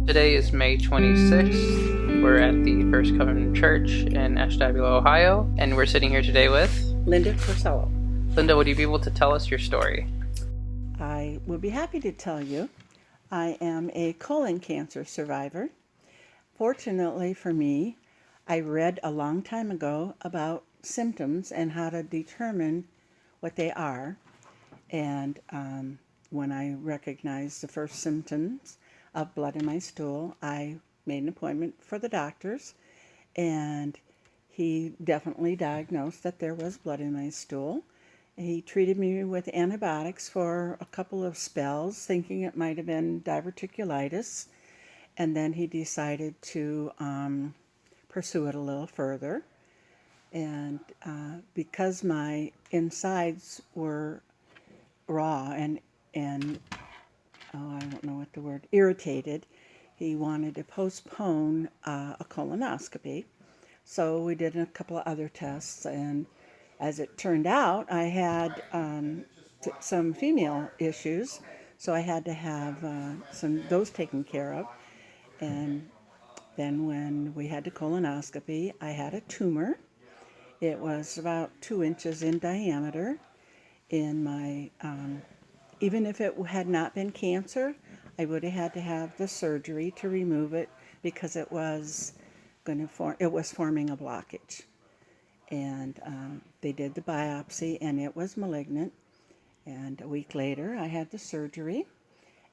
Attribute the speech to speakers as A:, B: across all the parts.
A: Today is May 26th. We're at the First Covenant Church in Ashtabula, Ohio, and we're sitting here today with
B: Linda Porcello.
A: Linda. Would you be able to tell us your story?
B: I will be happy to tell you. I am a colon cancer survivor. Fortunately for me, I read a long time ago about symptoms and how to determine what they are. And when I recognized the first symptoms of blood in my stool, I made an appointment for the doctors, and he definitely diagnosed that there was blood in my stool. He treated me with antibiotics for a couple of spells, thinking it might have been diverticulitis, and then he decided to pursue it a little further. And because my insides were raw and I don't know what the word, irritated, he wanted to postpone a colonoscopy. So we did a couple of other tests, and as it turned out, I had some female issues, so I had to have those taken care of. And then when we had the colonoscopy, I had a tumor. It was about 2 inches in diameter in my even if it had not been cancer, I would have had to have the surgery to remove it because it was forming a blockage. And they did the biopsy, and it was malignant. And a week later, I had the surgery,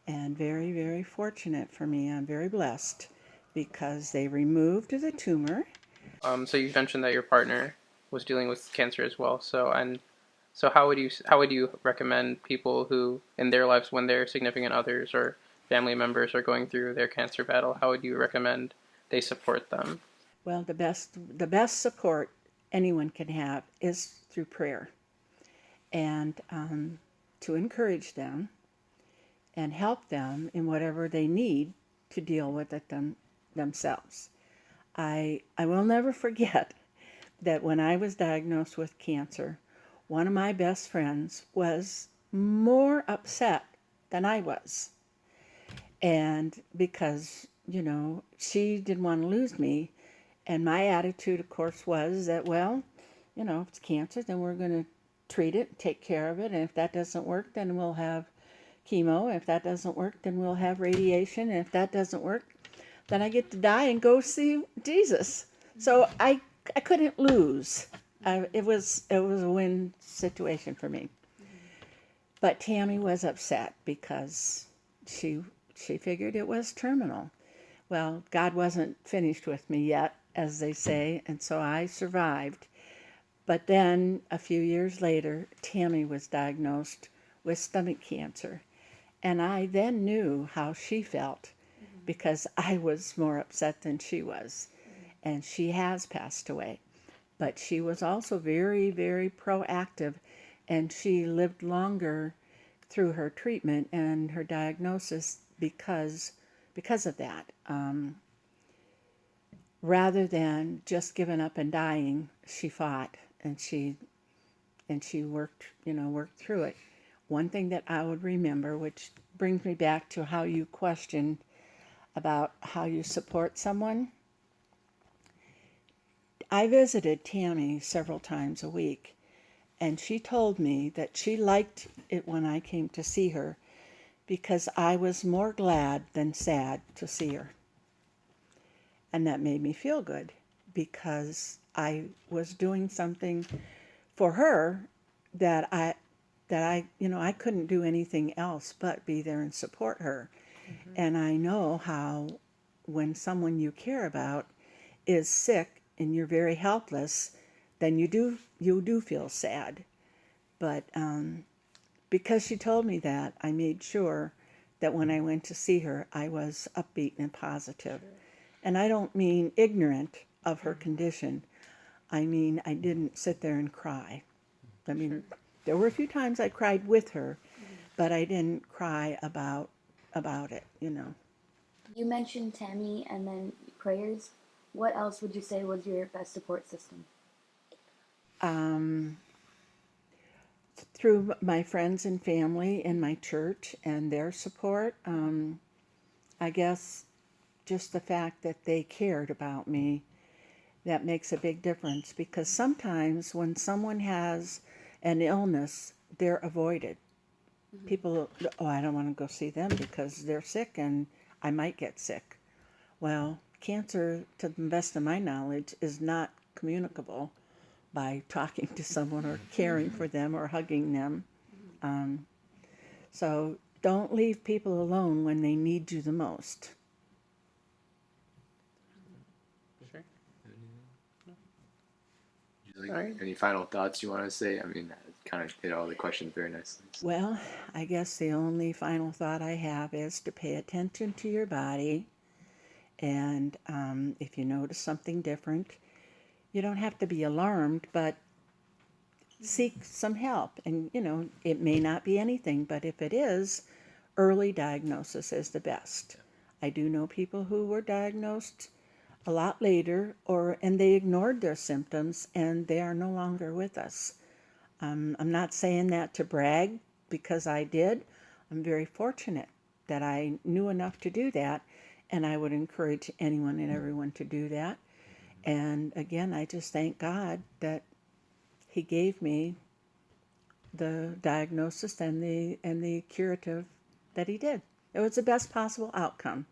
B: and very, very fortunate for me. I'm very blessed because they removed the tumor.
A: So you mentioned that your partner was dealing with cancer as well. So how would you recommend people who in their lives, when their significant others or family members are going through their cancer battle, how would you recommend they support them?
B: Well, the best support anyone can have is through prayer, and to encourage them and help them in whatever they need to deal with it themselves. I will never forget that when I was diagnosed with cancer, one of my best friends was more upset than I was. And because, she didn't want to lose me. And my attitude, of course, was that, well, if it's cancer, then we're going to treat it, take care of it. And if that doesn't work, then we'll have chemo. If that doesn't work, then we'll have radiation. And if that doesn't work, then I get to die and go see Jesus. So I couldn't lose. It was a win situation for me. But Tammy was upset because she figured it was terminal. Well, God wasn't finished with me yet, as they say, and so I survived. But then a few years later, Tammy was diagnosed with stomach cancer. And I then knew how she felt because I was more upset than she was. And she has passed away. But she was also very, very proactive, and she lived longer through her treatment and her diagnosis because of that. Rather than just giving up and dying, she fought and she worked through it. One thing that I would remember, which brings me back to how you questioned about how you support someone. I visited Tammy several times a week, and she told me that she liked it when I came to see her because I was more glad than sad to see her. And that made me feel good because I was doing something for her that I couldn't do anything else but be there and support her. Mm-hmm. And I know how when someone you care about is sick and you're very helpless, then you do feel sad. But because she told me that, I made sure that when I went to see her, I was upbeat and positive. And I don't mean ignorant of her condition. I mean, I didn't sit there and cry. I mean, there were a few times I cried with her, but I didn't cry about it.
C: You mentioned Tammy and then prayers. What else would you say was your best support system?
B: Um, through my friends and family in my church and their support, I guess just the fact that they cared about me, that makes a big difference, because sometimes when someone has an illness, they're avoided. People, oh, I don't want to go see them because they're sick and I might get sick. Well, cancer, to the best of my knowledge, is not communicable by talking to someone or caring for them or hugging them. Um, so don't leave people alone when they need you the most.
A: Sure.
D: Like,
A: All right.
D: any final thoughts you want to say? I mean, that kind of hit all the questions very nicely. So.
B: Well, I guess the only final thought I have is to pay attention to your body. And if you notice something different, you don't have to be alarmed, but seek some help. And, it may not be anything, but if it is, early diagnosis is the best. I do know people who were diagnosed a lot later, and they ignored their symptoms, and they are no longer with us. I'm not saying that to brag, because I did. I'm very fortunate that I knew enough to do that, and I would encourage anyone and everyone to do that. And again, I just thank God that He gave me the diagnosis and the curative that He did. It was the best possible outcome.